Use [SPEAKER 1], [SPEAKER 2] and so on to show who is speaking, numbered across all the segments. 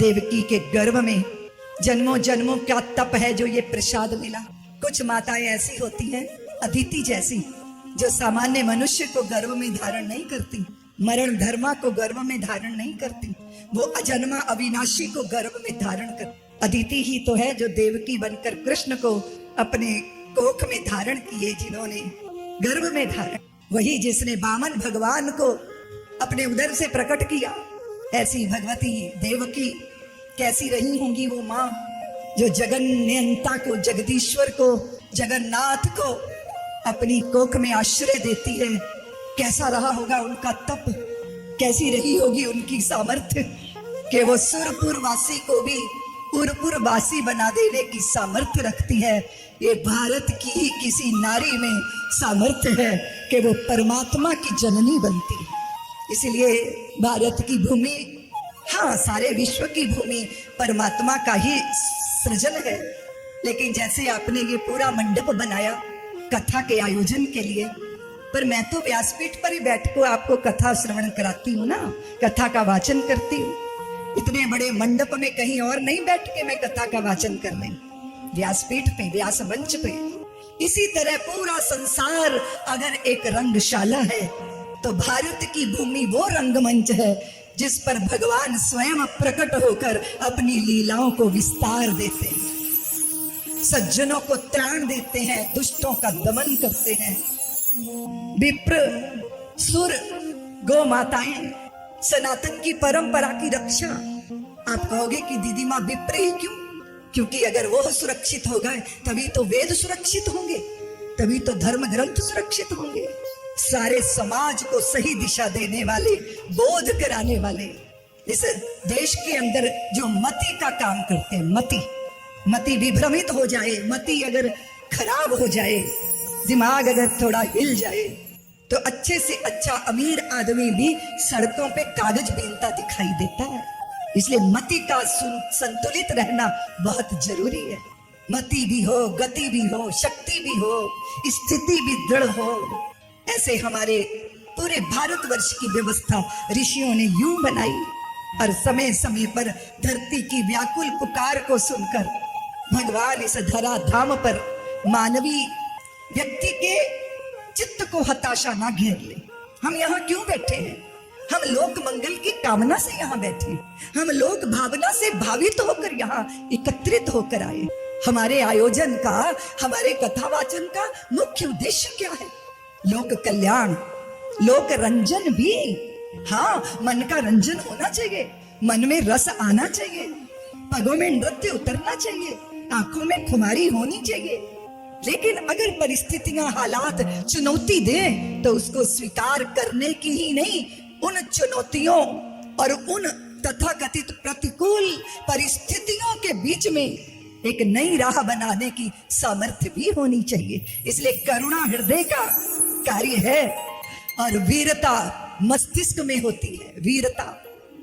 [SPEAKER 1] देवकी के गर्भ में जन्मों जन्मों का तप है जो ये प्रसाद मिला। कुछ माताएं ऐसी होती हैं अदिति जैसी, जो सामान्य मनुष्य को गर्भ में धारण नहीं करती, मरण धर्मा को गर्भ में धारण नहीं करती, वो अजन्मा अविनाशी को गर्भ में धारण कर। अदिति ही तो है जो देवकी बनकर कृष्ण को अपने कोख में धारण किए, जिन्होंने गर्भ में धारण, वही जिसने वामन भगवान को अपने उदर से प्रकट किया। ऐसी भगवती देवकी कैसी रही होंगी वो माँ जो जगन्यंता को, जगदीश्वर को, जगन्नाथ को अपनी कोख में आश्रय देती है। कैसा रहा होगा उनका तप, कैसी रही होगी उनकी सामर्थ्य कि वो सुरपुर वासी को भी उरपुर वासी बना देने की सामर्थ्य रखती है। ये भारत की ही किसी नारी में सामर्थ्य है कि वो परमात्मा की जननी बनती है। इसलिए भारत की भूमि, हाँ सारे विश्व की भूमि परमात्मा का ही सृजन है। लेकिन जैसे आपने ये पूरा मंडप बनाया कथा के आयोजन के लिए, पर मैं तो व्यासपीठ पर ही बैठ को आपको कथा श्रवण कराती हूँ ना, कथा का वाचन करती हूँ। इतने बड़े मंडप में कहीं और नहीं बैठ के मैं कथा का वाचन कर रही, व्यासपीठ पे, व्यास मंच पे। इसी तरह पूरा संसार अगर एक रंगशाला है तो भारत की भूमि वो रंगमंच है जिस पर भगवान स्वयं प्रकट होकर अपनी लीलाओं को विस्तार देते हैं, सज्जनों को त्राण देते हैं, दुष्टों का दमन करते हैं। विप्र, सुर, गौ माताएं, सनातन की परंपरा की रक्षा। आप कहोगे कि दीदी माँ विप्र ही क्यों? क्योंकि अगर वो सुरक्षित हो गए तभी तो वेद सुरक्षित होंगे, तभी तो धर्म ग्रंथ सुरक्षित होंगे। सारे समाज को सही दिशा देने वाले, बोध कराने वाले, इस देश के अंदर जो मति का काम करते हैं, मति विभ्रमित हो जाए, मति अगर खराब हो जाए, दिमाग अगर थोड़ा हिल जाए तो अच्छे से अच्छा अमीर आदमी भी सड़कों पे कागज बीनता दिखाई देता है। इसलिए मति का संतुलित रहना बहुत जरूरी है। मति भी हो, गति भी हो, शक्ति भी हो, स्थिति भी दृढ़ हो। ऐसे हमारे पूरे भारतवर्ष की व्यवस्था ऋषियों ने यूं बनाई और समय समय पर धरती की व्याकुल पुकार को सुनकर भगवान इस धरा धाम पर मानवीय व्यक्ति के चित्त को हताशा ना घेर ले। हम यहाँ क्यों बैठे हैं? हम लोक मंगल की कामना से यहाँ बैठे, हम लोक भावना से भावित होकर यहाँ एकत्रित होकर आए। हमारे आयोजन का, हमारे कथावाचन का मुख्य उद्देश्य क्या है? लोक कल्याण, लोक रंजन भी। हाँ, मन का रंजन होना चाहिए, मन में रस आना चाहिए, पगों में नृत्य उतरना चाहिए, आंखों में खुमारी होनी चाहिए। लेकिन अगर परिस्थितियां, हालात चुनौती दें तो उसको स्वीकार करने की ही नहीं, उन चुनौतियों और उन तथाकथित प्रतिकूल परिस्थितियों के बीच में एक नई राह बनाने की सामर्थ्य भी होनी चाहिए। इसलिए करुणा हृदय का कार्य है और वीरता मस्तिष्क में होती है।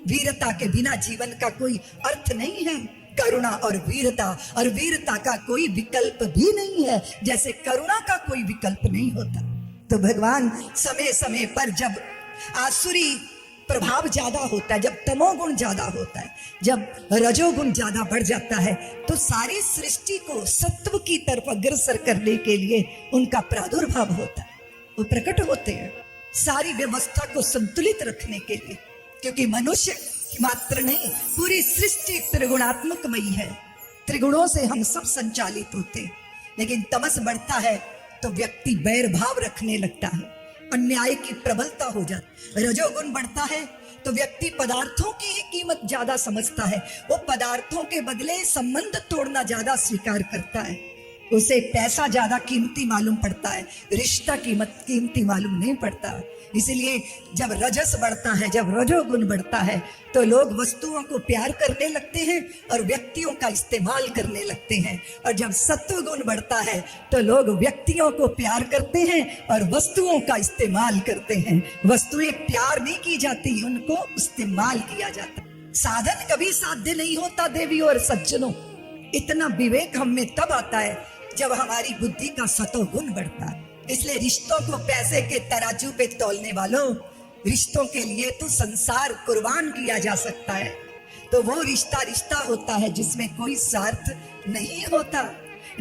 [SPEAKER 1] वीरता के बिना जीवन का कोई अर्थ नहीं है। करुणा और वीरता का कोई विकल्प भी नहीं है, जैसे करुणा का कोई विकल्प नहीं होता। तो भगवान समय समय पर जब आसुरी प्रभाव ज्यादा होता है, जब तमोगुण ज्यादा होता है, जब रजोगुण ज्यादा बढ़ जाता है, तो सारी सृष्टि को सत्व की तरफ अग्रसर करने के लिए उनका प्रादुर्भाव होता है, वो प्रकट होते हैं सारी व्यवस्था को संतुलित रखने के लिए। क्योंकि मनुष्य मात्र नहीं, पूरी सृष्टि त्रिगुणात्मकमयी है, त्रिगुणों से हम सब संचालित होते हैं। लेकिन तमस बढ़ता है तो व्यक्ति बैर भाव रखने लगता है, अन्याय की प्रबलता हो जाती। रजोगुण बढ़ता है तो व्यक्ति पदार्थों की ही कीमत ज्यादा समझता है, वो पदार्थों के बदले संबंध तोड़ना ज्यादा स्वीकार करता है, उसे पैसा ज्यादा कीमती मालूम पड़ता है, रिश्ता कीमती मालूम नहीं पड़ता। इसलिए जब रजस बढ़ता है, जब रजोगुण बढ़ता है, तो लोग वस्तुओं को प्यार करने लगते हैं और व्यक्तियों का इस्तेमाल करने लगते हैं। और जब सत्व गुण बढ़ता है तो लोग व्यक्तियों को प्यार करते हैं और वस्तुओं का इस्तेमाल करते हैं। वस्तुएं प्यार नहीं की जाती, उनको इस्तेमाल किया जाता। साधन कभी साध्य नहीं होता देवी और सज्जनों। इतना विवेक हम में तब आता है जब हमारी बुद्धि का सतोगुण बढ़ता है। इसलिए रिश्तों को पैसे के तराजू पे तौलने वालों, रिश्तों के लिए तो संसार कुर्बान किया जा सकता है, तो वो रिश्ता रिश्ता होता है जिसमें कोई स्वार्थ नहीं होता।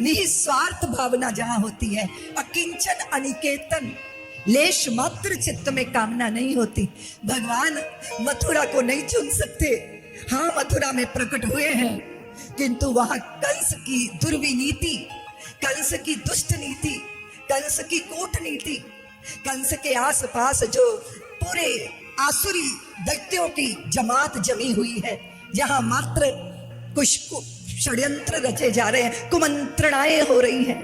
[SPEAKER 1] निस्वार्थ भावना जहां होती है, अकिंचन अनिकेतन, लेश मात्र चित्त में कामना नहीं होती। भगवान मथुरा को नहीं चुन सकते। हाँ, मथुरा में प्रकट हुए हैं, किंतु वहां कंस की दुर्विनीति, कंस की दुष्ट नीति, कंस की कूटनीति, कंस के आसपास जो पूरे आसुरी दैत्यों की जमात जमी हुई है, जहां मात्र कुछ षड्यंत्र रचे जा रहे हैं, कुमंत्रणाएं हो रही हैं,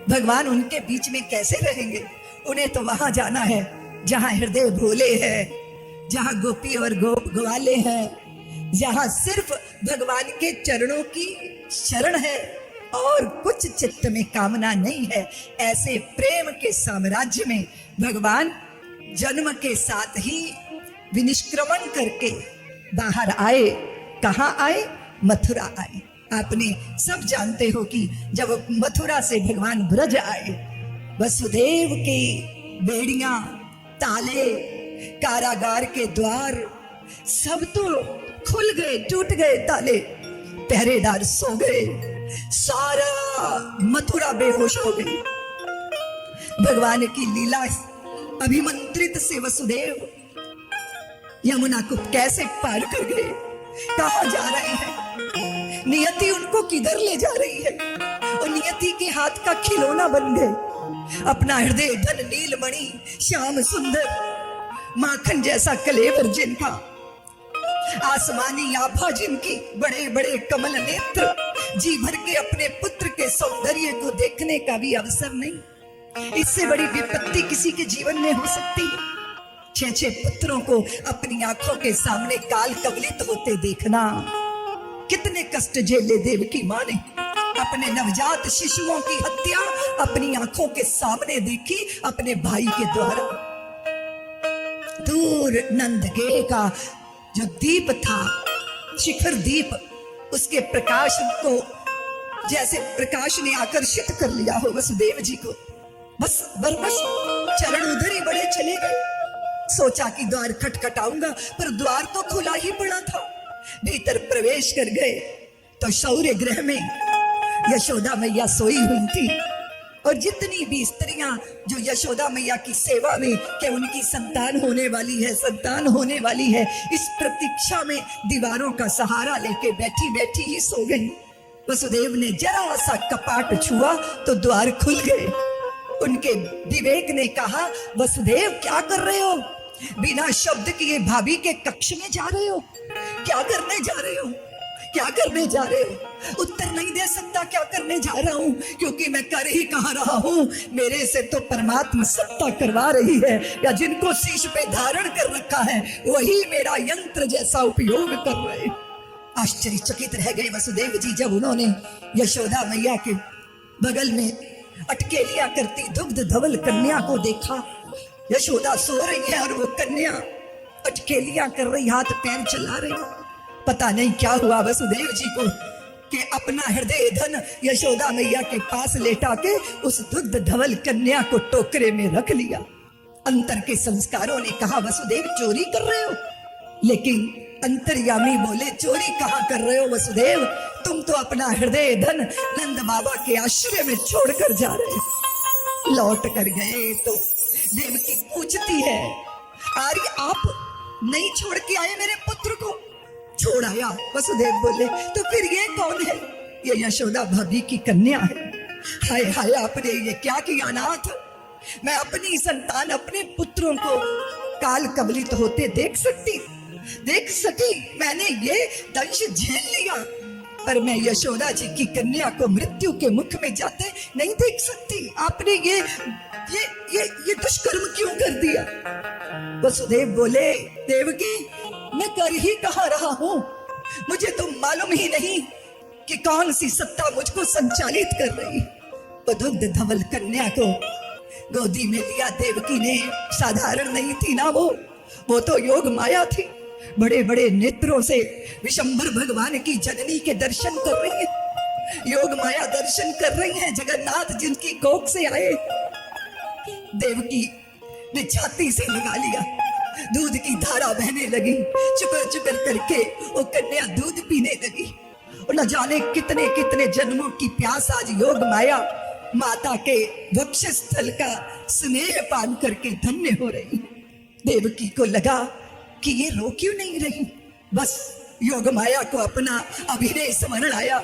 [SPEAKER 1] भगवान उनके बीच में कैसे रहेंगे? उन्हें तो वहां जाना है जहां हृदय भोले हैं, जहां गोपी और ग्वाले हैं, जहां सिर्फ भगवान के चरणों की शरण है और कुछ चित्त में कामना नहीं है। ऐसे प्रेम के साम्राज्य में भगवान जन्म के साथ ही विनिष्क्रमण करके बाहर आए। कहाँ आए? मथुरा आए। आपने सब जानते हो कि जब मथुरा से भगवान ब्रज आए, वसुदेव की बेड़ियां, ताले, कारागार के द्वार सब तो खुल गए, टूट गए ताले, पहरेदार सो गए, सारा मथुरा बेहोश हो गई। भगवान की लीला अभिमंत्रित से वसुदेव यमुना को कैसे पार कर गए? कहां जा रहे हैं? नियति उनको किधर ले जा रही है? और नियति के हाथ का खिलौना बन गए। अपना हृदय धन नीलमणि, श्याम सुंदर, माखन जैसा कलेवर जिनका, आसमानी आभा जिनकी, बड़े बड़े कमल नेत्र, जी भर के अपने पुत्र के सौंदर्य को देखने का भी अवसर नहीं। इससे बड़ी विपत्ति किसी के जीवन में हो सकती है? 6 पुत्रों को अपनी आंखों के सामने काल कवलित होते देखना। कितने कष्ट झेले देवकी मां ने। अपने नवजात शिशुओं की हत्या अपनी आंखों के सामने देखी अपने भाई के द्वारा। दूर नंदगेह का जो दीप था, शिखर दीप, उसके प्रकाश को जैसे प्रकाश ने आकर्षित कर लिया हो वसुदेव जी को। बस बरबस चरण उधर ही बढ़े चले गए। सोचा कि द्वार खटखटाऊंगा, पर द्वार तो खुला ही पड़ा था। भीतर प्रवेश कर गए तो शौर्य गृह में यशोदा मैया सोई हुई थी, और जितनी भी स्त्रियां जो यशोदा मैया की सेवा में कि उनकी संतान होने वाली है, संतान होने वाली है, इस प्रतीक्षा में दीवारों का सहारा लेके बैठी बैठी ही सो गई। वसुदेव ने जरा सा कपाट छुआ तो द्वार खुल गए। उनके विवेक ने कहा, वसुदेव क्या कर रहे हो? बिना शब्द किए भाभी के कक्ष में जा रहे हो? क्या करने जा रहे हो? क्या करने जा रहे हो? उत्तर नहीं दे सकता क्या करने जा रहा हूं, क्योंकि मैं कर ही कहां रहा हूं। मेरे से तो परमात्मा सत्ता करवा रही है, या जिनको शीश पे धारण कर रखा है वही मेरा यंत्र जैसा उपयोग कर रहे। आश्चर्यचकित रह गए वसुदेव जी जब उन्होंने यशोदा मैया के बगल में अटकेलियां करती दुग्ध धवल कन्या को देखा। यशोदा सो रही है और वो कन्या अटकेलियां कर रही, हाथ पैर चला रही। पता नहीं क्या हुआ वसुदेव जी को कि अपना हृदय धन यशोदा मैया के पास लेटा के उस दुग्ध धवल कन्या को टोकरे में रख लिया। अंतर के संस्कारों ने कहा, वसुदेव चोरी कर रहे हो? लेकिन अंतर्यामी बोले, चोरी कहां कर रहे हो वसुदेव? तुम तो अपना हृदय धन नंद बाबा के आश्रय में छोड़कर जा रहे हो। लौट कर गए तो देवकी पूछती है, आर्य आप नहीं छोड़ के आए मेरे पुत्र को? छोड़ आया। वसुदेव बोले, तो फिर ये कौन है? ये यशोदा भाभी की कन्या है। हाय हाय, आपने ये क्या किया नाथ? मैं अपनी संतान, अपने पुत्रों को काल कवलित होते देख सकी। मैंने ये दंश झेल लिया, पर मैं यशोदा जी की कन्या को मृत्यु के मुख में जाते नहीं देख सकती। आपने ये दुष्कर्म क्यों कर दिया? वसुदेव बोले, देवकी मैं कर ही कहां रहा हूं? मुझे तो मालूम ही नहीं कि कौन सी सत्ता मुझको संचालित कर रही। वो दुग्ध धवल कन्या को गोदी में लिया देवकी ने। साधारण नहीं थी ना वो तो योग माया थी। बड़े बड़े नेत्रों से विशंभर भगवान की जननी के दर्शन कर रही है, योग माया दर्शन कर रही है। जगन्नाथ जिनकी कोख से आए, देवकी ने छाती से लगा लिया, दूध की धारा बहने लगी, चुकर चुकर करके वो कन्या दूध पीने लगी। और न जाने कितने कितने जन्मों की प्यास आज योग माया माता के वक्षस्थल का स्नेह पान करके धन्य हो रही। देवकी को लगा कि ये रो क्यों नहीं रही। बस योग माया को अपना अभिनय स्मरण आया।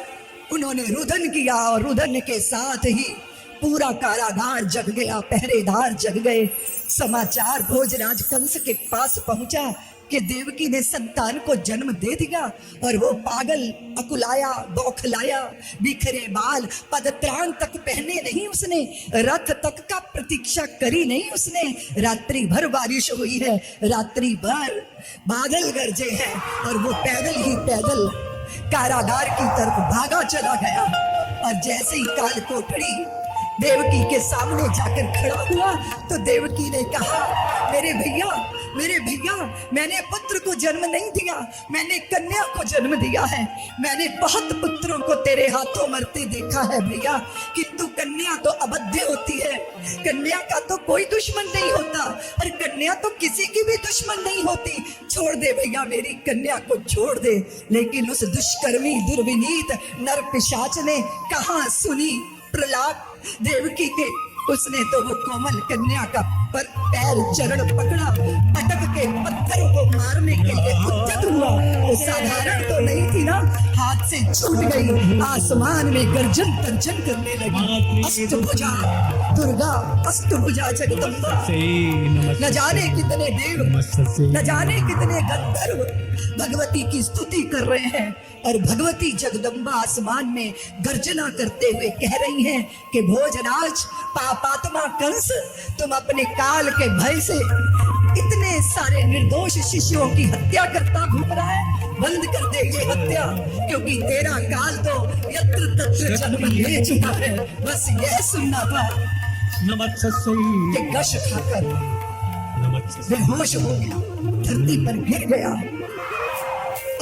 [SPEAKER 1] उन्होंने रुदन किया और रुदन के साथ ही पूरा कारागार जग गया, पहरेदार जग गए। समाचार भोजराज कंस के पास पहुंचा कि देवकी ने संतान को जन्म दे दिया। और वो पागल, अकुलाया, बौखलाया, बिखरे बाल, पदत्राण तक पहने नहीं उसने, रथ तक का प्रतीक्षा करी नहीं उसने। रात्रि भर बारिश हुई है, रात्रि भर बादल गरजे हैं और वो पैदल ही पैदल कारागार की तरफ भागा चला गया। और जैसे ही काल कोठड़ी देवकी के सामने जाकर खड़ा हुआ तो देवकी ने कहा, मेरे भैया, मैंने पुत्र को जन्म नहीं दिया, मैंने कन्या को जन्म दिया है। मैंने बहुत पुत्रों को तेरे हाथों मरते देखा है भैया, किंतु कन्या तो अबध्य होती है। कन्या का तो कोई दुश्मन नहीं होता और कन्या तो किसी की भी दुश्मन नहीं होती। छोड़ दे भैया, मेरी कन्या को छोड़ दे। लेकिन उस दुष्कर्मी दुर्विनीत नर पिशाच ने कहाँ सुनी प्रलाप देवकी के। उसने तो वो कोमल कन्या का पैर चरण पकड़ा, पटक के पत्थर को मारने के लिए उद्यत हुआ। वो साधारण तो नहीं थी ना, हाथ से छूट गई, आसमान में गर्जन तर्जन करने लगी। अष्टभुजा दुर्गा, अष्टभुजा जगदम्बा, न जाने कितने देव, न जाने कितने गंधर्व भगवती की स्तुति कर रहे हैं। और भगवती जगदम्बा आसमान में गर्जना करते हुए कह रही हैं कि भोजराज, पापात्मा कंस, तुम अपने काल के भय से इतने सारे निर्दोष शिष्यों की हत्या करता घूम रहा है। बंद कर दे ये हत्या, क्योंकि तेरा काल तो यत्र तत्र जन्म ले चुका है। बस यह सुनना था कि कश खाकर बेहोश हो गया, धरती पर गिर गया।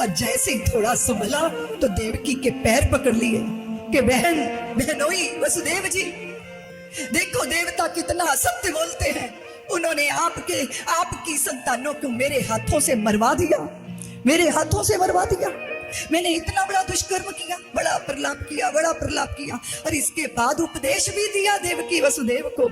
[SPEAKER 1] और जैसे ही थोड़ा संभला तो देवकी के पैर पकड़ लिए कि बहनोई वसुदेव जी, देखो देवता कितना असत्य बोलते हैं। उन्होंने आपकी संतानों को मेरे हाथों से मरवा दिया, मेरे हाथों से मरवा दिया। मैंने इतना बड़ा दुष्कर्म किया, बड़ा प्रलाप किया और इसके बाद उपदेश भी दिया देवकी वसुदेव को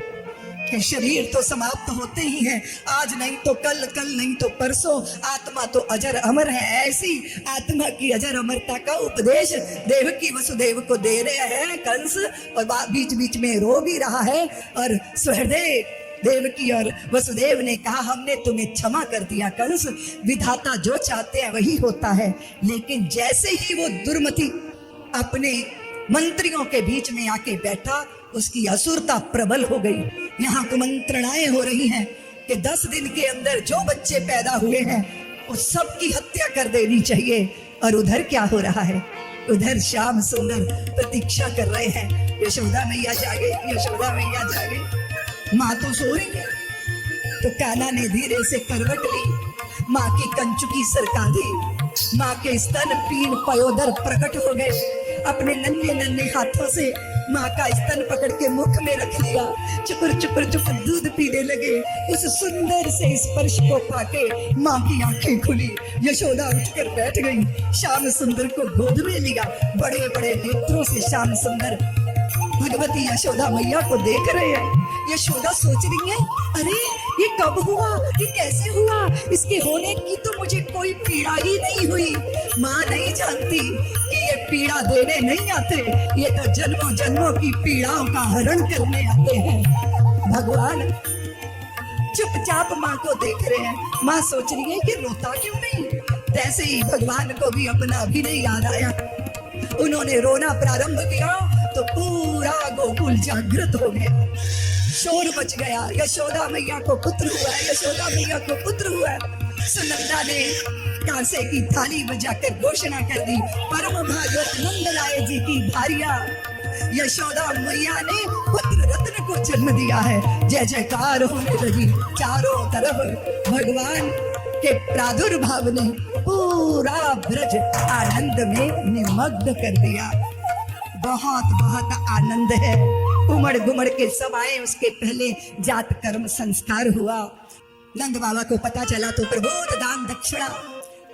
[SPEAKER 1] कि शरीर तो समाप्त होते ही हैं, आज नहीं तो कल, कल नहीं तो परसों, आत्मा तो अजर अमर है। ऐसी आत्मा की अजर अमरता का उपदेश देवकी वसुदेव को दे रहे हैं कंस। और बीच बीच में रो भी रहा है। और सहदेव, देवकी और वसुदेव ने कहा, हमने तुम्हें क्षमा कर दिया कंस, विधाता जो चाहते हैं वही होता है। लेकिन जैसे ही वो दुर्मति अपने मंत्रियों के बीच में आके बैठा, उसकी असुरता प्रबल हो गई। यहाँ कुमंत्रणाएं हो रही हैं कि 10 दिन के अंदर जो बच्चे पैदा हुए हैं उस सब की हत्या कर देनी चाहिए। और उधर क्या हो रहा है, उधर श्याम सुंदर प्रतीक्षा कर रहे हैं। यशोदा मैया जागे, यशोदा मैया जागे। माँ तो सो रही है, तो कान्हा ने धीरे से करवट ली, माँ की कंचुकी सरका दी, माँ के स्तन पीन पयोदर प्रकट हो गए। अपने नन्हे नन्हे हाथों से माँ का स्तन पकड़ के मुख में रख लिया, चुकुर चुकुर चुकुर दूध पीने लगे। उस सुंदर से स्पर्श को पाके माँ की आंखें खुली, यशोदा उठकर बैठ गई, श्याम सुंदर को गोद में लिया। बड़े बड़े नेत्रों से श्याम सुंदर भगवती यशोदा मैया को देख रहे हैं। यशोदा सोच रही है, अरे ये कब हुआ, ये कैसे हुआ, इसके होने की तो मुझे कोई पीड़ा ही नहीं हुई। माँ नहीं जानती कि ये पीड़ा देने नहीं आते, ये तो जन्मों जन्मों की पीड़ाओं का हरण करने आते हैं। भगवान चुपचाप माँ को देख रहे हैं। माँ सोच रही है कि रोता क्यों नहीं। तैसे ही भगवान को भी अपना अभिनय याद आया। उन्होंने रोना प्रारंभ किया तो पूरा गोकुल जागृत हो गया, शोर मच गया। यशोदा मैया को पुत्र हुआ है, यशोदा मैया को पुत्र हुआ है। सुनंदा ने कांसे की थाली बजाकर घोषणा कर दी, परम भागवत नंदलाय जी की भारिया यशोदा मैया ने पुत्र रत्न को जन्म दिया है। जय जयकार होने लगी चारों तरफ। भगवान के प्रादुर्भाव ने पूरा ब्रज आनंद में निमग्न कर दिया। बहुत बहुत आनंद है। उमड़ घुमड़ के सब आए। उसके पहले जात कर्म संस्कार हुआ। नंद बाबा को पता चला तो प्रबोध दान दक्षिणा।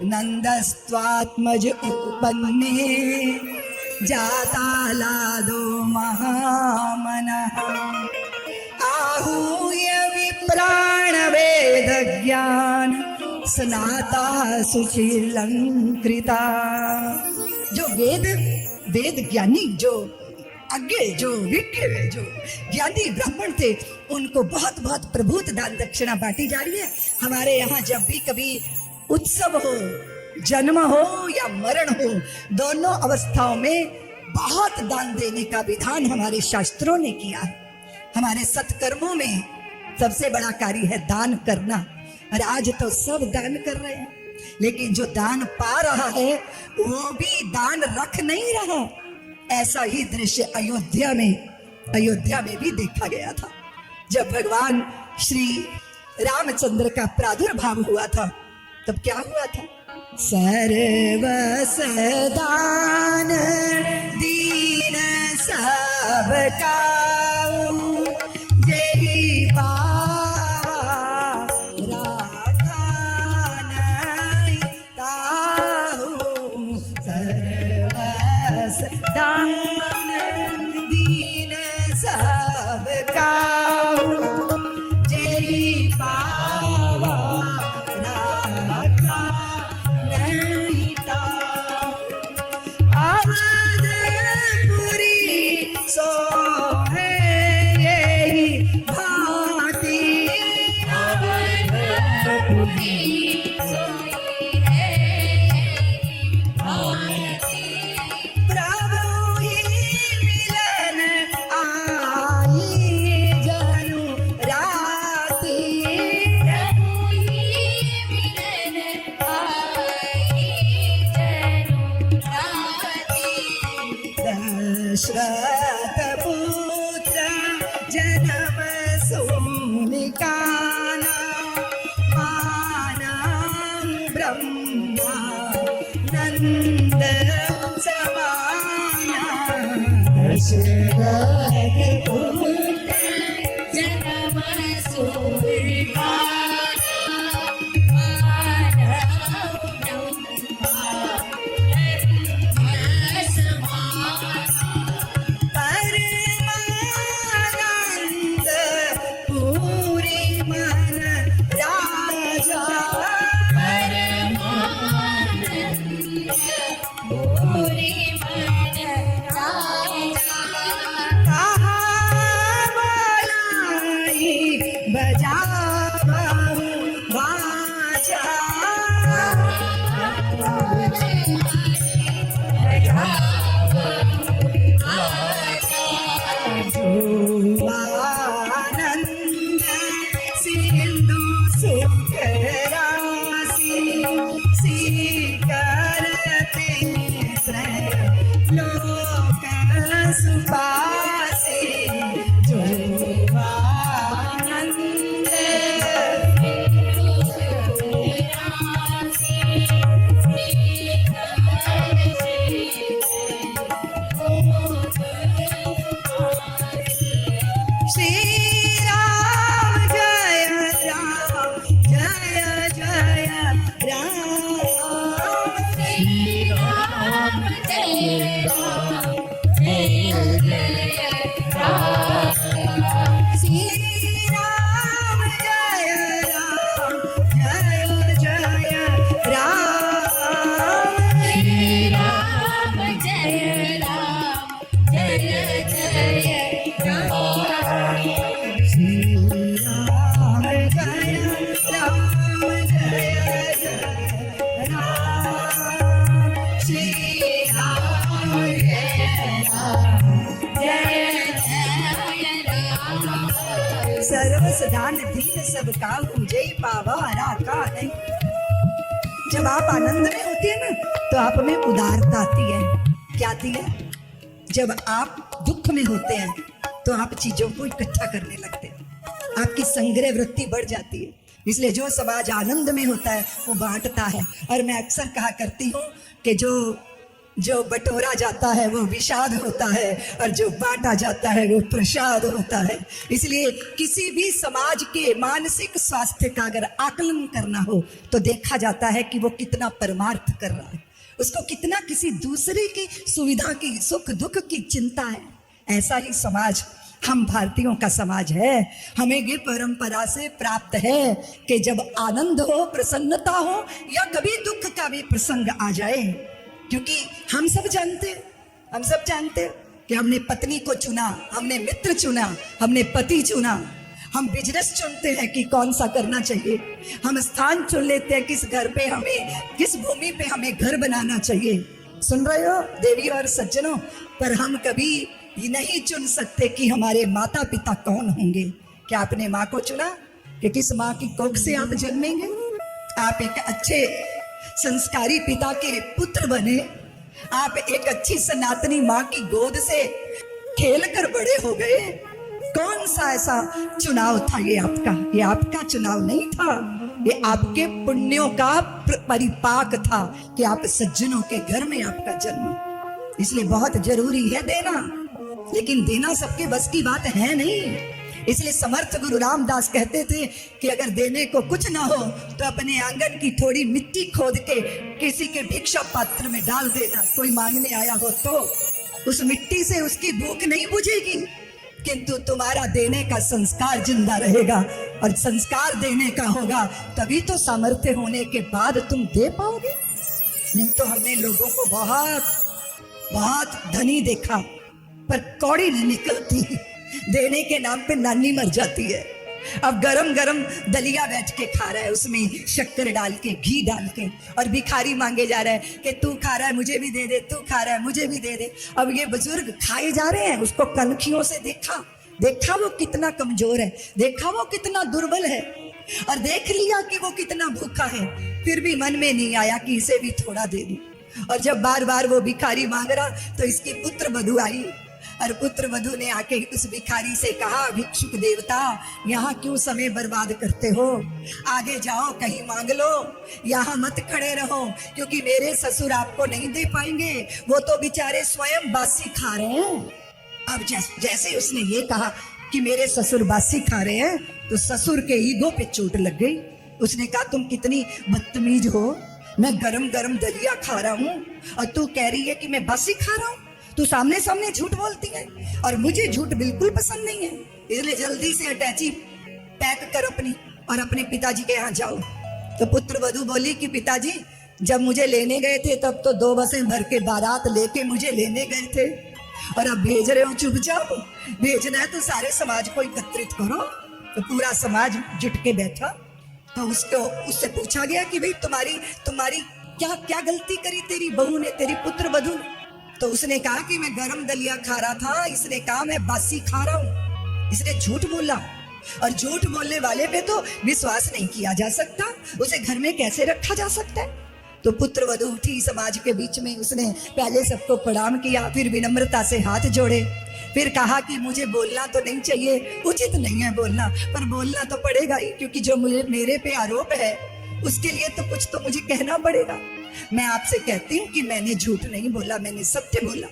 [SPEAKER 1] नंदस्त्वात्मज उत्पन्ने जाता लादो महामनः आहूय विप्राण वेद ज्ञान स्नाता सुशीलंकृता। जो वेद ज्ञानी, जो अज्ञे, जो विज्ञ, जो ज्ञानी ब्राह्मण थे, उनको बहुत बहुत प्रभुत दान दक्षिणा बांटी जा रही है। हमारे यहाँ जब भी कभी उत्सव हो, जन्म हो या मरण हो, दोनों अवस्थाओं में बहुत दान देने का विधान हमारे शास्त्रों ने किया है। हमारे सत्कर्मों में सबसे बड़ा कार्य है दान करना। और आज तो सब दान कर रहे हैं, लेकिन जो दान पा रहा है वो भी दान रख नहीं रहा। ऐसा ही दृश्य अयोध्या में भी देखा गया था। जब भगवान श्री रामचंद्र का प्रादुर्भाव हुआ था, तब क्या हुआ था? सर्वस दान दीन सबका जेहि पावा राखा नहीं ताहू। सर्वस दान दीन सबका जेहि पावा राखा नहीं ताहू। अवधपुरी सोहे यही भांति
[SPEAKER 2] अवधपुरी सोहे
[SPEAKER 1] प्रभु ही मिलन आई जनु राती।
[SPEAKER 2] प्रभु ही मिलन आई जनु राती।
[SPEAKER 1] दशरथ पुत्र जन्म सोनिकाना मानं ब्रह्मा नंद समाना। दशरथ पुत्र
[SPEAKER 2] जन्म सूर्यकाना मानव ब्रह्मा समाना।
[SPEAKER 1] परमानंद पूरी मन राजा।
[SPEAKER 2] परमानंद पूरी मन राजा।
[SPEAKER 1] कहा बोलाई बजा बहु वाचा। आनंद सिंधु सुख राशि करते लोक सुपासे। जो आनंद श्री राम जय राम जय जय राम।
[SPEAKER 2] श्री राम जय राम जय जय राम।
[SPEAKER 1] श्री राम जय राम जय जय राम।
[SPEAKER 2] श्री राम जय राम जय जय राम।
[SPEAKER 1] श्री राम जय राम जय जय राम। श्री राम जय राम
[SPEAKER 2] जय जय राम।
[SPEAKER 1] सर्वस दान दीन सब काहू जय पावा राखा नहीं। जब आप आनंद में होती है ना, तो आप में उदारता आती है। क्या आती है? जब आप दुख में होते हैं तो आप चीजों को इकट्ठा करने लगते हैं, आपकी संग्रह वृत्ति बढ़ जाती है। इसलिए जो समाज आनंद में होता है वो बांटता है। और मैं अक्सर कहा करती हूँ कि जो जो बटोरा जाता है वो विषाद होता है और जो बांटा जाता है वो प्रसाद होता है। इसलिए किसी भी समाज के मानसिक स्वास्थ्य का अगर आकलन करना हो तो देखा जाता है कि वो कितना परमार्थ कर रहा है, उसको कितना किसी दूसरे की सुविधा की, सुख दुख की चिंता है। ऐसा ही समाज हम भारतीयों का समाज है। हमें ये परंपरा से प्राप्त है कि जब आनंद हो, प्रसन्नता हो या कभी दुख का भी प्रसंग आ जाए, क्योंकि हम सब जानते कि हमने पत्नी को चुना, हमने मित्र चुना, हमने पति चुना, हम बिजनेस चुनते हैं कि कौन सा करना चाहिए, हम स्थान चुन लेते हैं किस घर पे हमें, किस भूमि पे हमें घर बनाना चाहिए। सुन रहे हो देवी और सज्जनों, पर हम कभी ये नहीं चुन सकते कि हमारे माता पिता कौन होंगे। क्या आपने माँ को चुना कि किस माँ की कोख से आप जन्मेंगे? आप एक अच्छे संस्कारी पिता के पुत्र बने, आप एक अच्छी सनातनी माँ की गोद से खेल कर बड़े हो गए। कौन सा ऐसा चुनाव था ये आपका? ये आपका चुनाव नहीं था, ये आपके पुण्यों का परिपाक था कि आप सज्जनों के घर में आपका जन्म। इसलिए बहुत जरूरी है देना, लेकिन देना सबके बस की बात है नहीं। इसलिए समर्थ गुरु रामदास कहते थे कि अगर देने को कुछ ना हो तो अपने आंगन की थोड़ी मिट्टी खोद के किसी के भिक्षा पात्र में डाल देना। कोई मांगने आया हो तो उस मिट्टी से उसकी भूख नहीं बुझेगी, किंतु तुम्हारा देने का संस्कार जिंदा रहेगा। और संस्कार देने का होगा तभी तो सामर्थ्य होने के बाद तुम दे पाओगे। नहीं तो हमने लोगों को बहुत धनी देखा पर कौड़ी नहीं निकलती, देने के नाम पे नानी मर जाती है। अब गरम गरम दलिया बैठ के खा रहा है, उसमें शक्कर डाल के, घी डाल के, और भिखारी मांगे जा रहा है कि तू खा रहा है मुझे भी दे दे, तू खा रहा है मुझे भी दे दे। अब ये बुजुर्ग खाए जा रहे हैं, उसको कनखियों से देखा वो कितना कमजोर है, देखा वो कितना दुर्बल है, और देख लिया कि वो कितना भूखा है, फिर भी मन में नहीं आया कि इसे भी थोड़ा दे दूं। और जब बार बार वो भिखारी मांग रहा तो इसकी पुत्र वधू आई, और पुत्र वधू ने आके उस भिखारी से कहा, भिक्षुक देवता यहाँ क्यों समय बर्बाद करते हो, आगे जाओ कहीं मांग लो, यहाँ मत खड़े रहो, क्योंकि मेरे ससुर आपको नहीं दे पाएंगे, वो तो बेचारे स्वयं बासी खा रहे हैं। अब जैसे उसने ये कहा कि मेरे ससुर बासी खा रहे हैं, तो ससुर के ईगो पे चोट लग गई। उसने कहा तुम कितनी बदतमीज हो, मैं गरम गरम दलिया खा रहा हूँ और तू कह रही है कि मैं बासी खा रहा हूँ। तू सामने सामने झूठ बोलती है और मुझे झूठ बिल्कुल पसंद नहीं है, इसलिए जल्दी से अटैची पैक कर अपनी और अपने पिताजी के यहाँ जाओ। तो पुत्र वधू बोली कि पिताजी जब मुझे लेने गए थे तब तो 2 बसें भर के बारात लेके मुझे लेने गए थे, और अब भेज रहे हो चुपचाप, भेजना है तो सारे समाज को एकत्रित करो। तो पूरा समाज जुट के बैठा, तो उससे पूछा गया कि भाई तुम्हारी क्या गलती करी तेरी बहू ने, तेरी पुत्र वधू ने? तो उसने कहा कि मैं गरम दलिया खा रहा था, इसने कहा मैं बासी खा रहा हूँ। इसने झूठ बोला, और झूठ बोलने वाले पे तो विश्वास नहीं किया जा सकता, उसे घर में कैसे रखा जा सकता है। तो पुत्र वधू उठी समाज के बीच में, उसने पहले सबको प्रणाम किया, फिर विनम्रता से हाथ जोड़े, फिर कहा कि मुझे बोलना तो नहीं चाहिए, उचित नहीं है बोलना, पर बोलना तो पड़ेगा ही, क्योंकि जो मेरे पे आरोप है उसके लिए तो कुछ तो मुझे कहना पड़ेगा। मैं आपसे कहती हूँ कि मैंने झूठ नहीं बोला, मैंने सत्य बोला।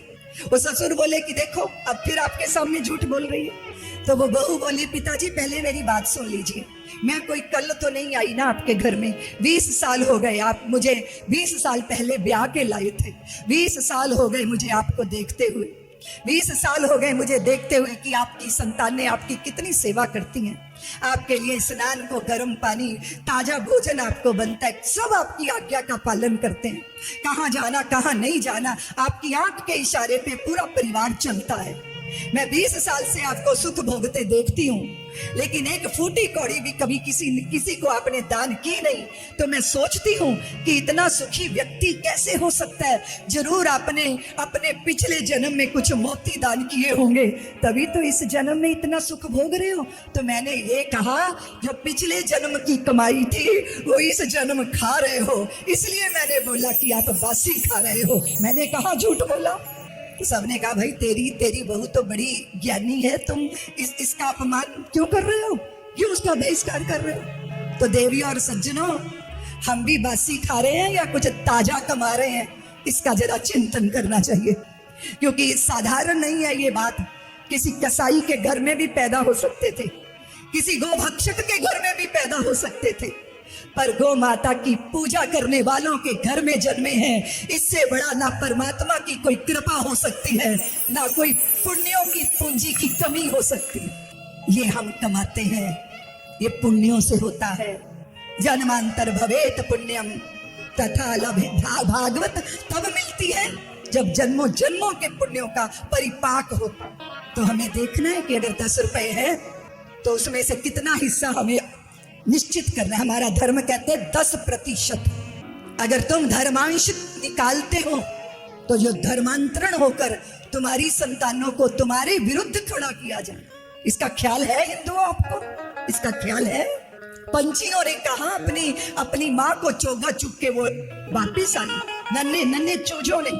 [SPEAKER 1] वो ससुर बोले कि देखो अब फिर आपके सामने झूठ बोल रही है। तो वो बहू बोली पिताजी पहले मेरी बात सुन लीजिए, मैं कोई कल तो नहीं आई ना आपके घर में, 20 साल हो गए, आप मुझे 20 साल पहले ब्याह के लाए थे, 20 साल हो गए मुझे आपको देखते हुए, 20 साल हो गए मुझे देखते हुए कि आपकी संतानें आपकी कितनी सेवा करती हैं, आपके लिए स्नान को गर्म पानी, ताजा भोजन आपको बनता है, सब आपकी आज्ञा का पालन करते हैं, कहाँ जाना कहाँ नहीं जाना आपकी आंख के इशारे पे पूरा परिवार चलता है। मैं 20 साल से आपको सुख भोगते देखती हूँ, लेकिन एक फूटी कौड़ी भी कभी किसी को आपने दान की नहीं। तो मैं सोचती हूँ कि इतना सुखी व्यक्ति कैसे हो सकता है, जरूर आपने अपने पिछले जन्म में कुछ मोती दान किए होंगे, तभी तो इस जन्म में इतना सुख भोग रहे हो। तो मैंने ये कहा जो पिछले जन्म की कमाई थी वो इस जन्म खा रहे हो, इसलिए मैंने बोला कि आप बासी खा रहे हो। मैंने कहा झूठ बोला? तो सबने कहा भाई तेरी बहू तो बड़ी ज्ञानी है, तुम इसका अपमान क्यों कर रहे हो, क्यों उसका बहिष्कार कर रहे हो? तो देवी और सज्जनों, हम भी बासी खा रहे हैं या कुछ ताजा कमा रहे हैं? इसका जरा चिंतन करना चाहिए, क्योंकि साधारण नहीं है ये बात। किसी कसाई के घर में भी पैदा हो सकते थे, किसी गोभक्षक के घर में भी पैदा हो सकते थे, पर गौ माता की पूजा करने वालों के घर में जन्मे हैं। इससे बड़ा ना परमात्मा की कोई कृपा हो सकती है, ना कोई पुण्यों की पूंजी की कमी हो सकती। ये हम कमाते हैं, ये पुण्यों से होता है। जन्मांतर भवेत पुण्यम तथा लभेता, भागवत तब मिलती है जब जन्मों जन्मों के पुण्यों का परिपाक होता। तो हमें देखना है कि अगर 10 रुपए है तो उसमें से कितना हिस्सा हमें निश्चित करना है। हमारा धर्म कहते हैं 10%। अगर तुम धर्मांश निकालते हो तो जो धर्मांतरण होकर तुम्हारी संतानों को तुम्हारे विरुद्ध खड़ा किया जाए, इसका ख्याल है हिंदुओं आपको? इसका ख्याल है? पंछियों ने कहा अपनी माँ को चोगा चुप के वो वापिस आई। नन्हे नन्हे चूजों ने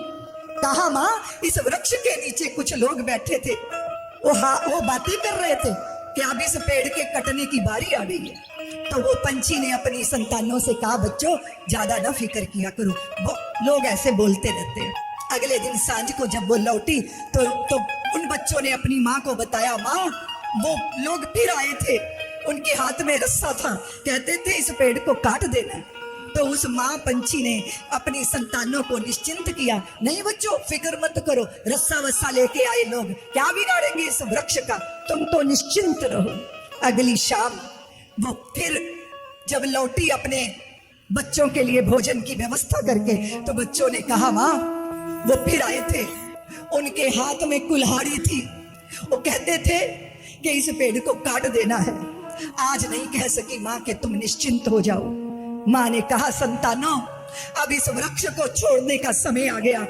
[SPEAKER 1] कहा, माँ इस वृक्ष के नीचे कुछ लोग बैठे थे, वो बातें कर रहे थे कि अब इस पेड़ के कटने की बारी आ गई है। तो वो पंछी ने अपनी संतानों से कहा, बच्चों ज्यादा ना फिक्र किया करो, वो लोग ऐसे बोलते रहते हैं। अगले दिन सांझ को जब वो लौटी तो उन बच्चों ने अपनी माँ को बताया, माँ वो लोग फिर आए थे, उनके हाथ में रस्सा था, कहते थे इस पेड़ को काट देना। तो उस माँ पंछी ने अपनी संतानों को निश्चिंत किया, नहीं बच्चों फिक्र मत करो, रस्सा वस्सा लेके आए लोग क्या बिगाड़ेंगे इस वृक्ष का, तुम तो निश्चिंत रहो। अगली शाम वो फिर जब लौटी अपने बच्चों के लिए भोजन की व्यवस्था करके, तो बच्चों ने कहा, माँ वो फिर आए थे, उनके हाथ में कुल्हाड़ी थी, वो कहते थे कि इस पेड़ को काट देना है। आज नहीं कह सकी माँ कि तुम निश्चिंत हो जाओ। माँ ने कहा, संतानों अब इस वृक्ष को छोड़ने का समय आ गया,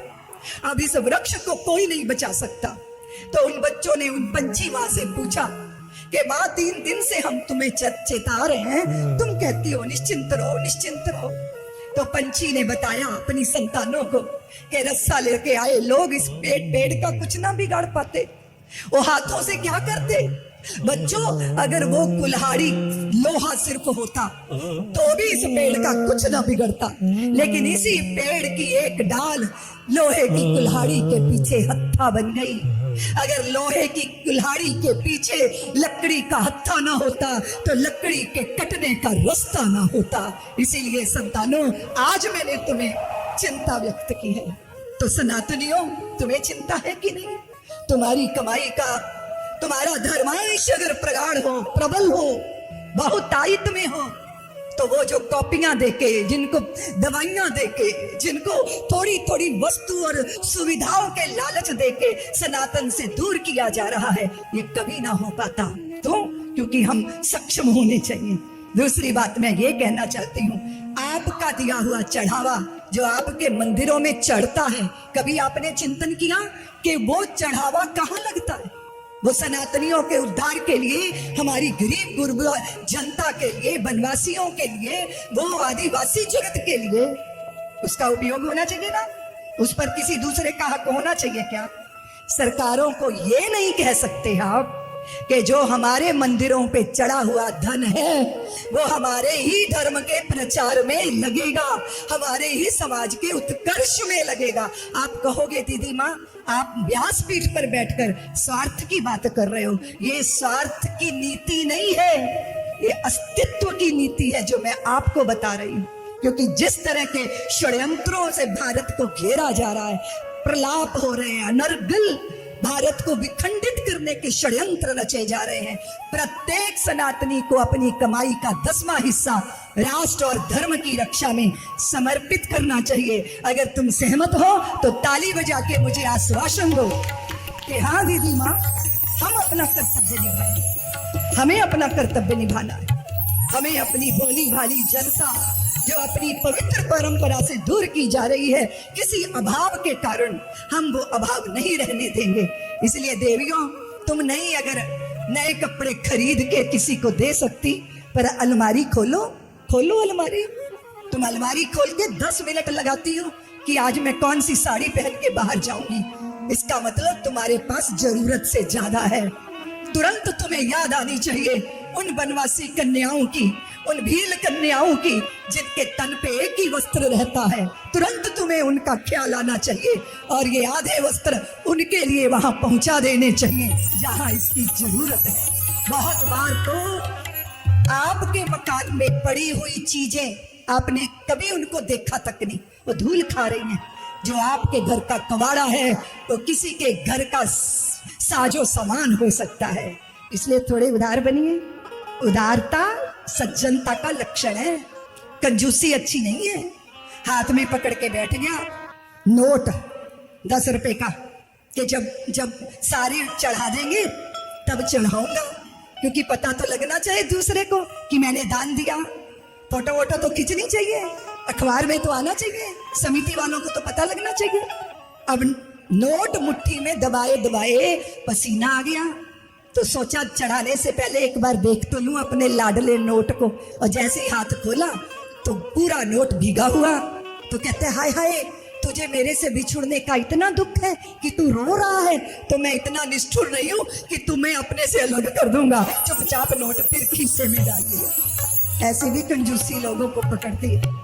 [SPEAKER 1] अब इस वृक्ष को कोई नहीं बचा सकता। तो उन बच्चों ने उन पंछी माँ से पूछा कि माँ 3 दिन से हम तुम्हें चेता रहे हैं, तुम कहती हो निश्चिंत रहो निश्चिंत रहो। तो पंछी ने बताया अपनी संतानों को कि रस्सा लेके आए लोग इस पेड़ का कुछ ना बिगाड़ पाते, वो हाथों से क्या करते। बच्चों अगर वो कुल्हाड़ी लोहा सिर्फ होता तो भी इस पेड़ का कुछ ना बिगड़ता, लेकिन इसी पेड़ की एक डाल लोहे की कुल्हाड़ी के पीछे हत्था बन गई। अगर लोहे की कुल्हाड़ी के पीछे लकड़ी का हत्था ना होता तो लकड़ी के कटने का रास्ता ना होता। इसीलिए संतानों आज मैंने तुम्हें चिंता व्यक्त की है। तो सनातनियों तुम्हें चिंता है कि नहीं? तुम्हारी कमाई का तुम्हारा धर्मांश अगर प्रगाढ़ हो, प्रबल हो, बहुतायत में हो, तो वो जो कॉपियां देके, जिनको दवाइयां देके, जिनको थोड़ी थोड़ी वस्तु और सुविधाओं के लालच देके सनातन से दूर किया जा रहा है, ये कभी ना हो पाता। तो क्योंकि हम सक्षम होने चाहिए। दूसरी बात मैं ये कहना चाहती हूँ, आपका दिया हुआ चढ़ावा जो आपके मंदिरों में चढ़ता है, कभी आपने चिंतन किया कि वो चढ़ावा कहाँ लगता है? वो सनातनियों के उद्धार के लिए, हमारी गरीब गुरबा जनता के लिए, वनवासियों के लिए, वो आदिवासी जगत के लिए उसका उपयोग होना चाहिए ना। उस पर किसी दूसरे का हक होना चाहिए क्या? सरकारों को ये नहीं कह सकते आप कि जो हमारे मंदिरों पे चढ़ा हुआ धन है वो हमारे ही धर्म के प्रचार में लगेगा, हमारे ही समाज के उत्कर्ष में लगेगा। आप कहोगे दीदी माँ आप व्यासपीठ पर बैठकर स्वार्थ की बात कर रहे हो। ये स्वार्थ की नीति नहीं है, ये अस्तित्व की नीति है जो मैं आपको बता रही हूँ। क्योंकि जिस तरह के षड्यंत्रों से भारत को घेरा जा रहा है, प्रलाप हो रहे हैं, अनर्गल भारत को विखंडित करने के षड्यंत्र रचे जा रहे हैं, प्रत्येक सनातनी को अपनी कमाई का 10वां हिस्सा राष्ट्र और धर्म की रक्षा में समर्पित करना चाहिए। अगर तुम सहमत हो तो ताली बजा के मुझे आश्वासन दो कि हाँ दीदी माँ हम अपना कर्तव्य निभाएंगे, हमें अपना कर्तव्य निभाना है। हमें अपनी भोली भाली जनता जो अपनी पवित्र परंपरा से दूर की जा रही है, किसी अभाव के कारण हम वो अभाव नहीं रहने देंगे। इसलिए देवियों तुम नहीं अगर नए कपड़े खरीद के किसी को दे सकती, पर अलमारी खोलो, खोलो अलमारी। तुम अलमारी खोल के 10 मिनट लगाती हो कि आज मैं कौन सी साड़ी पहन के बाहर जाऊंगी, इसका मतलब तुम्हारे पास जरूरत से ज्यादा है। तुरंत तुम्हें याद आनी चाहिए उन बनवासी कन्याओं की, उन भील कन्याओं की जिनके तन पे एक ही वस्त्र रहता है, तुरंत तुम्हें उनका ख्याल आना चाहिए और ये आधे वस्त्र उनके लिए वहां पहुंचा देने चाहिए जहां इसकी जरूरत है। बहुत बार तो आपके मकान में पड़ी हुई चीजें आपने कभी उनको देखा तक नहीं, वो धूल खा रही हैं। जो आपके घर का कबाड़ा है तो किसी के घर का साजो सामान हो सकता है। इसलिए थोड़े उदार बनिए। उदारता सज्जनता का लक्षण है, कंजूसी अच्छी नहीं है। हाथ में पकड़ के बैठ गया नोट 10 रुपए का कि जब जब सारी चढ़ा देंगे तब चढ़ाऊंगा, क्योंकि पता तो लगना चाहिए दूसरे को कि मैंने दान दिया। फोटो वोटो तो खींचनी चाहिए, अखबार में तो आना चाहिए, समिति वालों को तो पता लगना चाहिए। अब नोट मुट्ठी में दबाए दबाए पसीना आ गया तो सोचा चढ़ाने से पहले एक बार देख तो लूं अपने लाडले नोट को, और जैसे ही हाथ खोला तो पूरा नोट भीगा हुआ। तो कहते हाय हाय, तुझे मेरे से बिछुड़ने का इतना दुख है कि तू रो रहा है, तो मैं इतना निष्ठुर नहीं हूं कि तुम्हें अपने से अलग कर दूंगा। चुपचाप नोट फिर खीसे में डाल दिया। ऐसी भी कंजूसी लोगों को पकड़ती है।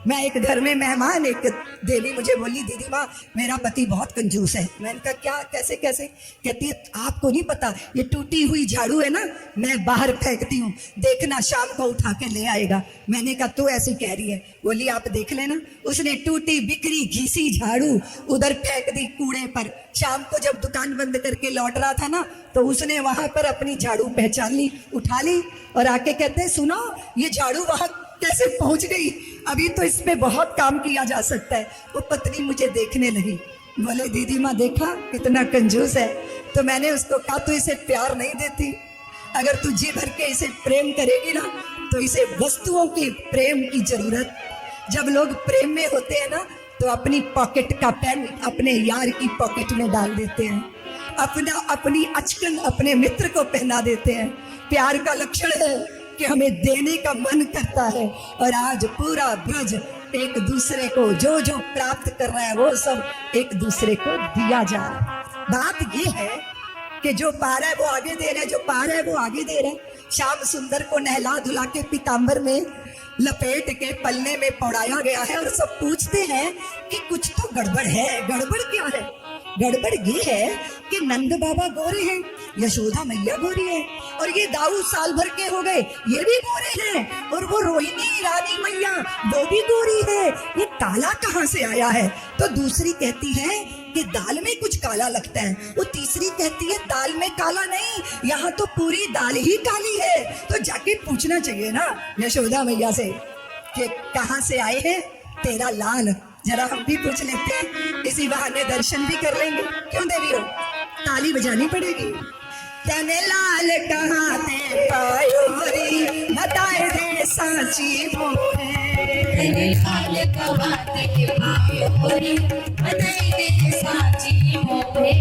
[SPEAKER 1] मैं एक घर में मेहमान, एक देवी मुझे बोली दीदी माँ मेरा पति बहुत कंजूस है। मैंने कहा क्या, कैसे कैसे? कहती है आपको नहीं पता, ये टूटी हुई झाड़ू है ना, मैं बाहर फेंकती हूँ, देखना शाम को उठा के ले आएगा। मैंने कहा तू ऐसी कह रही है? बोली आप देख लेना। उसने टूटी बिखरी घिसी झाड़ू उधर फेंक दी कूड़े पर। शाम को जब दुकान बंद करके लौट रहा था ना, तो उसने वहां पर अपनी झाड़ू पहचान ली, उठा ली और आके कहते सुनो ये झाड़ू वहां कैसे पहुंच गई, अभी तो इस पे बहुत काम किया जा सकता है। वो पत्नी मुझे देखने लगी, बोले दीदी माँ देखा कितना कंजूस है। तो मैंने उसको कहा तू इसे प्यार नहीं देती, अगर तू जी भर के इसे प्रेम करेगी ना तो इसे वस्तुओं की प्रेम की जरूरत। जब लोग प्रेम में होते हैं ना तो अपनी पॉकेट का पेन अपने यार की पॉकेट में डाल देते हैं, अपनी अचकन अपने मित्र को पहना देते हैं। प्यार का लक्षण है कि हमें देने का मन करता है। और आज पूरा ब्रज एक दूसरे को जो जो प्राप्त कर रहा है वो सब एक दूसरे को दिया जा रहा है। बात ये है कि जो पा रहा है वो आगे दे रहा है, जो पा रहा है वो आगे दे रहा है। श्याम सुंदर को नहला धुला के पीताम्बर में लपेट के पल्ले में पौड़ाया गया है और सब पूछते हैं कि कुछ तो गड़बड़ है। गड़बड़ क्या है? गड़बड़ ये है कि नंद बाबा गोरे हैं, यशोदा मैया गोरी है, और ये दाऊ साल भर के हो गए ये भी गोरे हैं, और वो रोहिणी रानी मैया वो भी गोरी है। ये काला कहाँ से आया है? तो दूसरी कहती है कि दाल में कुछ काला लगता है। वो तीसरी कहती है दाल में काला नहीं, यहाँ तो पूरी दाल ही काली है। तो जाके पूछना चाहिए ना यशोदा मैया से कि कहाँ से आए हैं तेरा लाल, जरा हम भी पूछ लेते हैं, इसी बहाने दर्शन भी कर लेंगे। क्यों देवी हो? ताली बजानी पड़ेगी। तने लाल कहाँ ते पायो री, बताए दे सांची मोहे।
[SPEAKER 2] तने लाल कहाँ ते पायो री, बताए दे सांची मोहे।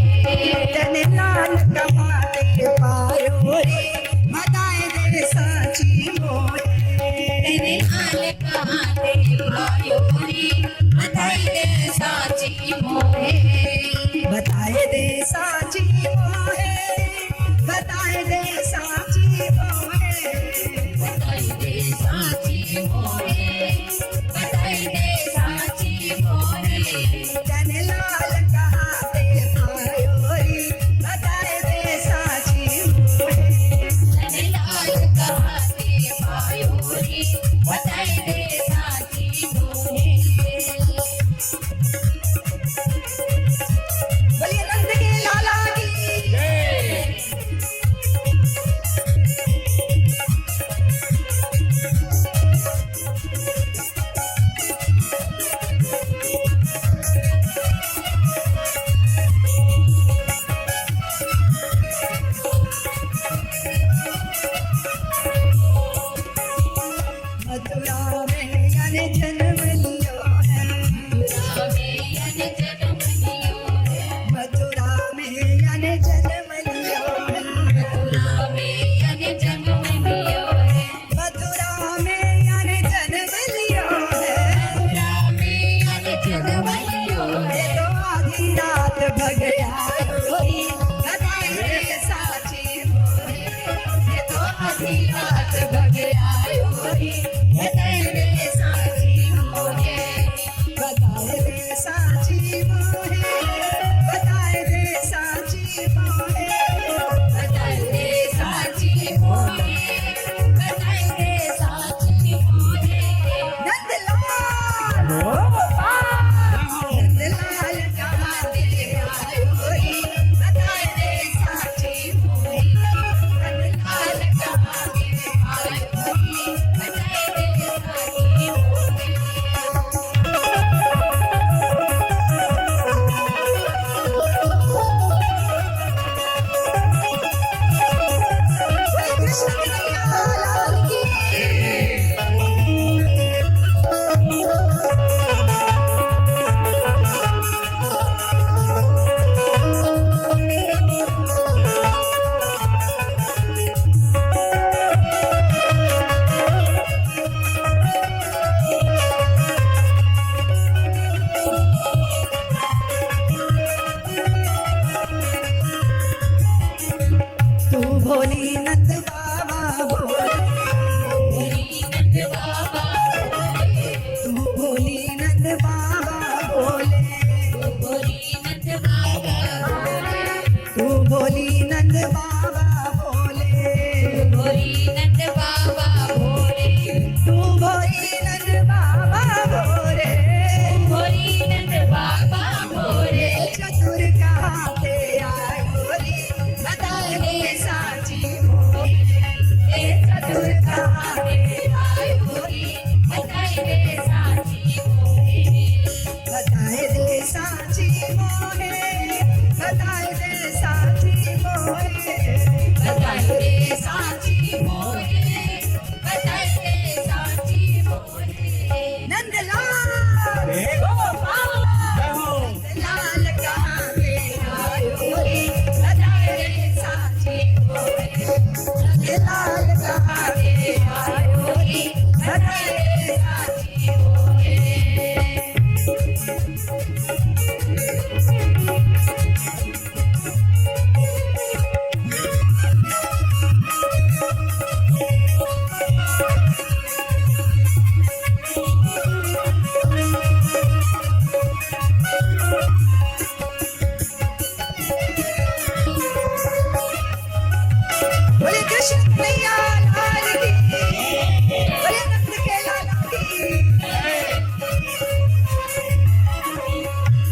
[SPEAKER 1] तने लाल कहाँ ते पायो री, बताए दे सांची मोहे।
[SPEAKER 2] तने लाल कहाँ ते पायो री, बताए दे सांची मोहे।
[SPEAKER 1] बताए दे सांची मोहे, बताए दे सांची मोहे।
[SPEAKER 2] बताए दे सांची मोहे, बताए दे सांची मोहे।
[SPEAKER 1] तने लाल कहाँ ते पायो री, बताए दे सांची मोहे।
[SPEAKER 2] तने लाल कहाँ ते पायो री, बताए दे सांची मोहे।
[SPEAKER 1] बोलिए नंद के लाला की। मथुरा में याने जन्म लियो है,
[SPEAKER 2] मथुरा में याने जन्म लियो है।
[SPEAKER 1] मथुरा में याने जन्म लियो है,
[SPEAKER 2] मथुरा में याने जन्म लियो है।
[SPEAKER 1] मथुरा में याने जन्म लियो है।
[SPEAKER 2] मथुरा में याने जन्म लियो है।
[SPEAKER 1] ये तो आधी रात भगया रोई, बताए दे सांची मोहे। ये तो आधी रात बोली नंद बाबा बोले,
[SPEAKER 2] बोली नंद बाबा बोले,
[SPEAKER 1] तू बोली नंद बाबा बोले,
[SPEAKER 2] बोली नंद बाबा बोले,
[SPEAKER 1] चतुर कहाँ ते आए बोली बताए दे साची बोली,
[SPEAKER 2] ए चतुर कहाँ ते आए बोली बताए दे साची बोले,
[SPEAKER 1] बताए दे साची मोहे, बताए दे साची मोहे,
[SPEAKER 2] बताए दे साची बोले, बताए दे साची बोले।
[SPEAKER 1] नंदलाल
[SPEAKER 2] गोपाल
[SPEAKER 1] लाल कहाँ के आए बोली बताए दे साची मोहे, लाल कहाँ के आए बोली बताए दे साची मोहे। बोले कृष्ण कन्हैया लाल की, बोले नंद के लाला की।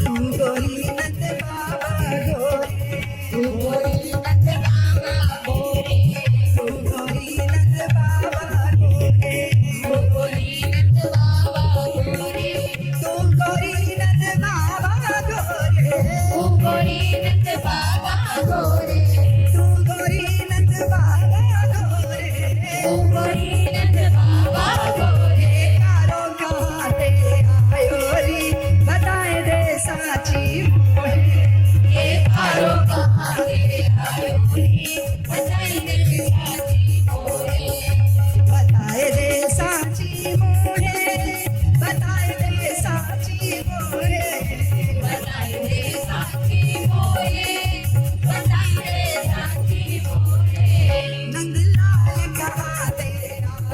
[SPEAKER 1] तू गोरी नंद बाबा गोरी,
[SPEAKER 2] तू बोली नंद बाबा बोले,
[SPEAKER 1] तू गोरी नंद बाबा गोरी,
[SPEAKER 2] तू बोली नंद बाबा बोले,
[SPEAKER 1] तू गोरी नंद बाबा गोरी,
[SPEAKER 2] तू बोली नंद बाबा बोले,
[SPEAKER 1] तू गोरी नंद बाबा गोरी।
[SPEAKER 2] तू बोली नंद बाबा बोले,
[SPEAKER 1] कारो कहाँ ते आयो री बताए दे साची मोहे,
[SPEAKER 2] ये पारो कहाँ के आयो रे बताए दे साची बोले,
[SPEAKER 1] बताए दे साची मोहे, बताए दे साची मोहे।
[SPEAKER 2] बताए दे साची बोले, बताए दे साची बोले।
[SPEAKER 1] नंदलाल कहाँ ते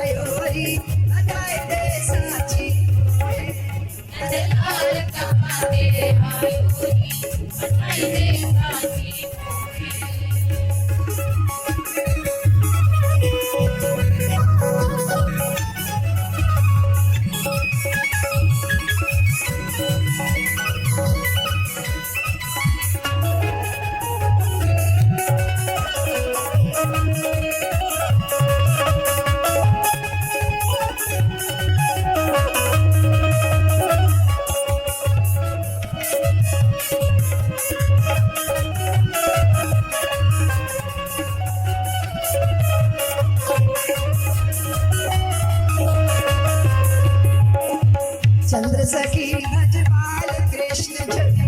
[SPEAKER 1] आयो री बताए दे साची मोहे,
[SPEAKER 2] नंदलाल कहाँ ते आयो रे बताए दे साची बोले।
[SPEAKER 1] चंद्र सखी भजपाल कृष्ण छवि,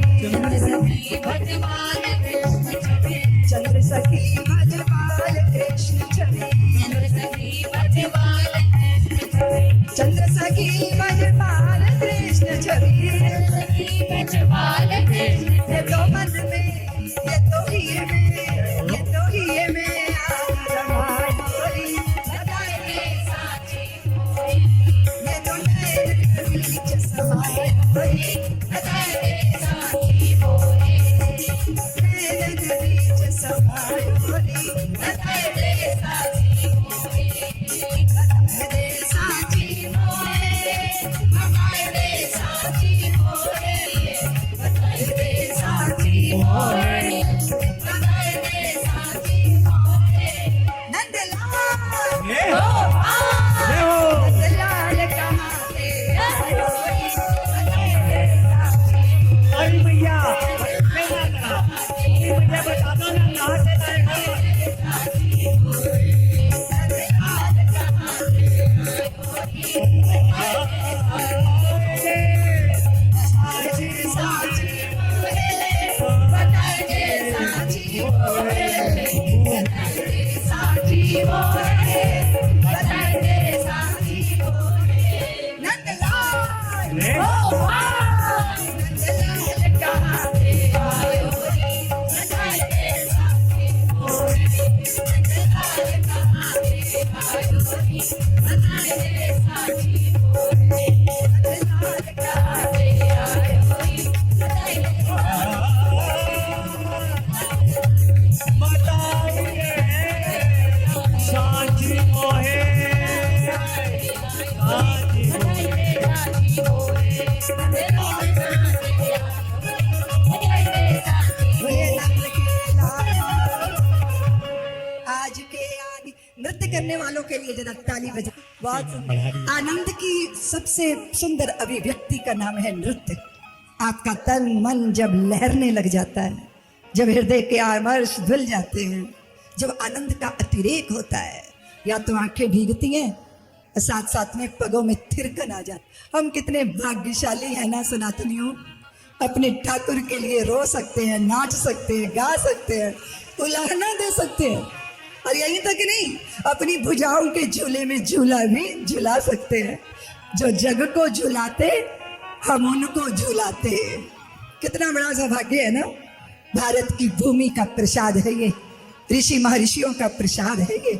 [SPEAKER 2] सखी भजवान कृष्ण छवि,
[SPEAKER 1] चंद्र सखी भजपाल कृष्ण छवि,
[SPEAKER 2] चंद्र सखी भजवान कृष्ण छवि,
[SPEAKER 1] चंद्र सखी भजपाल कृष्ण छवि।
[SPEAKER 2] सखी भजवान कृष्ण
[SPEAKER 1] ये तो मन में, ये तो ही में, ये तो ही में आग रमाई बोली बताए दे
[SPEAKER 2] साची बोले,
[SPEAKER 1] ये तो नैन के बीच समाई बोली
[SPEAKER 2] बताए दे साची बोले,
[SPEAKER 1] नैन के बीच समाई बोली
[SPEAKER 2] बताए दे साची बोले,
[SPEAKER 1] बताए दे साची
[SPEAKER 2] बोले, बताए दे साची बोले, बताए दे साची बोले, बताए दे साची बोले।
[SPEAKER 1] नंदलाल
[SPEAKER 2] गोपाल
[SPEAKER 1] नंदलाल कहाँ ते आयो री बताए दे साची
[SPEAKER 3] अरे भैया मुझे बता दो ना कहाँ से लाए हो।
[SPEAKER 1] साची साची बताए दे साची बोले, बताए दे साची बोले, बताए दे साची बोले। नंदलाल नंदलाल कहाँ ते आयो री बताए दे साची बोले, नंदलाल कहाँ ते आयो री बताए दे साची बोले, नंदलाल कहाँ ते आयो री बताए दे लहरने वालों के लिए जरा ताली बजा। बहुत सुंदर। आनंद की सबसे सुंदर अभिव्यक्ति का नाम है नृत्य। आपका तन मन जब लहरने लग जाता है, जब हृदय के आमर्श धुल जाते हैं, जब आनंद का अतिरेक होता है, या तो आंखें भीगती हैं और साथ साथ में पगों में थिरकन आ जाती। हम कितने भाग्यशाली हैं ना सनातनियों, अपने ठाकुर के लिए रो सकते हैं, नाच सकते हैं, गा सकते हैं, उलाहना दे सकते हैं, और यहीं तक नहीं, अपनी भुजाओं के झूले में झूला भी झुला सकते हैं। जो जग को झुलाते हम उनको झुलाते। कितना बड़ा सौभाग्य है ना। भारत की भूमि का प्रसाद है ये, ऋषि महर्षियों का प्रसाद है ये।